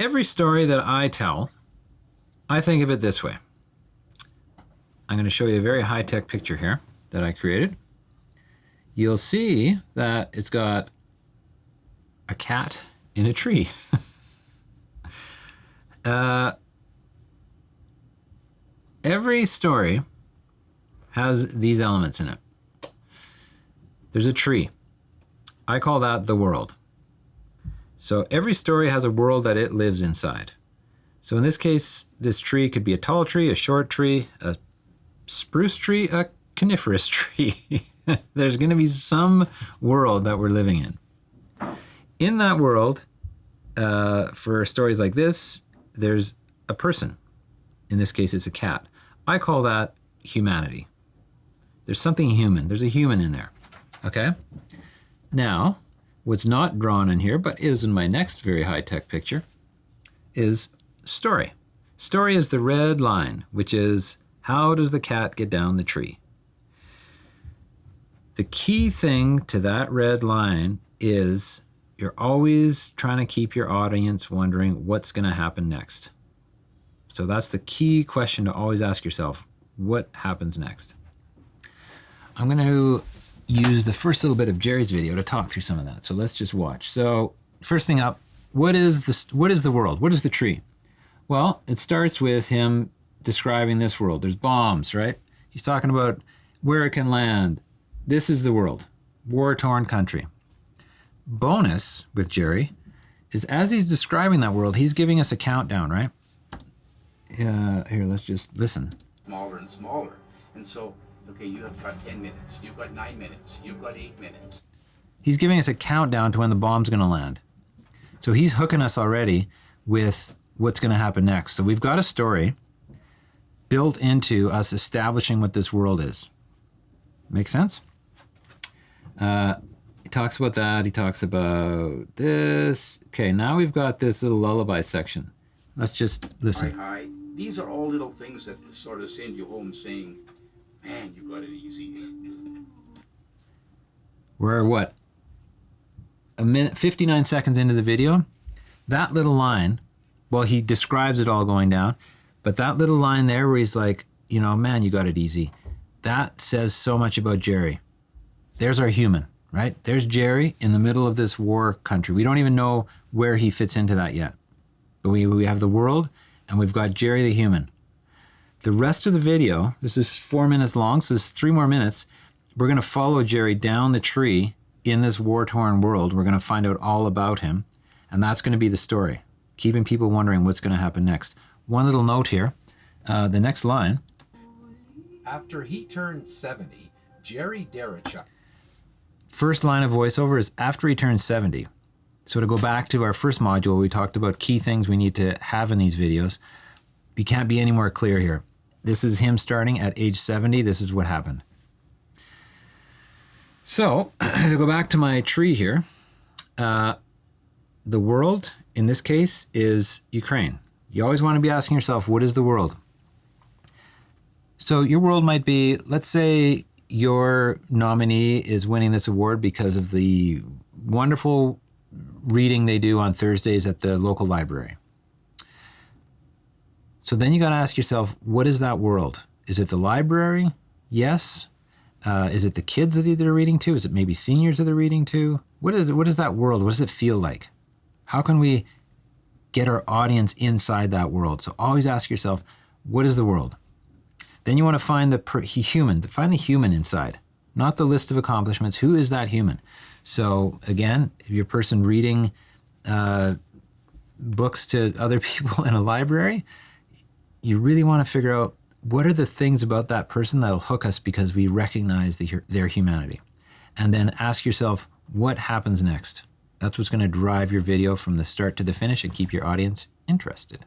every story that I tell, I think of it this way. I'm going to show you a very high-tech picture here that I created. You'll see that it's got a cat in a tree. Every story has these elements in it. There's a tree. I call that the world. So every story has a world that it lives inside. So in this case, this tree could be a tall tree, a short tree, a spruce tree, a coniferous tree. There's going to be some world that we're living in. In that world, for stories like this, there's a person. In this case, it's a cat. I call that humanity. There's something human. There's a human in there. Okay? Now, what's not drawn in here, but is in my next very high-tech picture, is story. Story is the red line, which is how does the cat get down the tree? The key thing to that red line is you're always trying to keep your audience wondering what's going to happen next. So that's the key question to always ask yourself. What happens next? I'm going to use the first little bit of Jerry's video to talk through some of that. So let's just watch. So first thing up, what is the world? What is the tree? Well, it starts with him describing this world. There's bombs, right? He's talking about where it can land. This is the world, war-torn country. Bonus with Jerry is as he's describing that world, he's giving us a countdown, right? Here, let's just listen. Smaller and smaller. And so, okay, you have got 10 minutes, you've got 9 minutes, you've got 8 minutes. He's giving us a countdown to when the bomb's going to land. So he's hooking us already with what's going to happen next. So we've got a story built into us establishing what this world is. Make sense? He talks about that. He talks about this. Okay, now we've got this little lullaby section. Let's just listen. Hi. These are all little things that sort of send you home saying, man, you got it easy. We're what? A minute, 59 seconds into the video. That little line, well, he describes it all going down, but that little line there where he's like, you know, man, you got it easy. That says so much about Jerry. There's our human, right? There's Jerry in the middle of this war country. We don't even know where he fits into that yet. But we have the world, and we've got Jerry the human. The rest of the video, this is 4 minutes long, so this is 3 more minutes. We're going to follow Jerry down the tree in this war-torn world. We're going to find out all about him, and that's going to be the story, keeping people wondering what's going to happen next. One little note here, the next line. After he turned 70, Jerry Darachuk. First line of voiceover is after he turns 70. So to go back to our first module, we talked about key things we need to have in these videos. You can't be any more clear here. This is him starting at age 70. This is what happened. So to go back to my tree here, the world in this case is Ukraine. You always want to be asking yourself, what is the world? So your world might be, let's say your nominee is winning this award because of the wonderful reading they do on Thursdays at the local library. So then you got to ask yourself, what is that world? Is it the library? Yes. Is it the kids that they're reading to? Is it maybe seniors that they're reading to? What is that world? What does it feel like? How can we get our audience inside that world? So always ask yourself, what is the world? Then you want to find find the human inside, not the list of accomplishments. Who is that human? So again, if you're a person reading books to other people in a library, you really want to figure out what are the things about that person that'll hook us because we recognize their humanity. And then ask yourself, what happens next? That's what's going to drive your video from the start to the finish and keep your audience interested.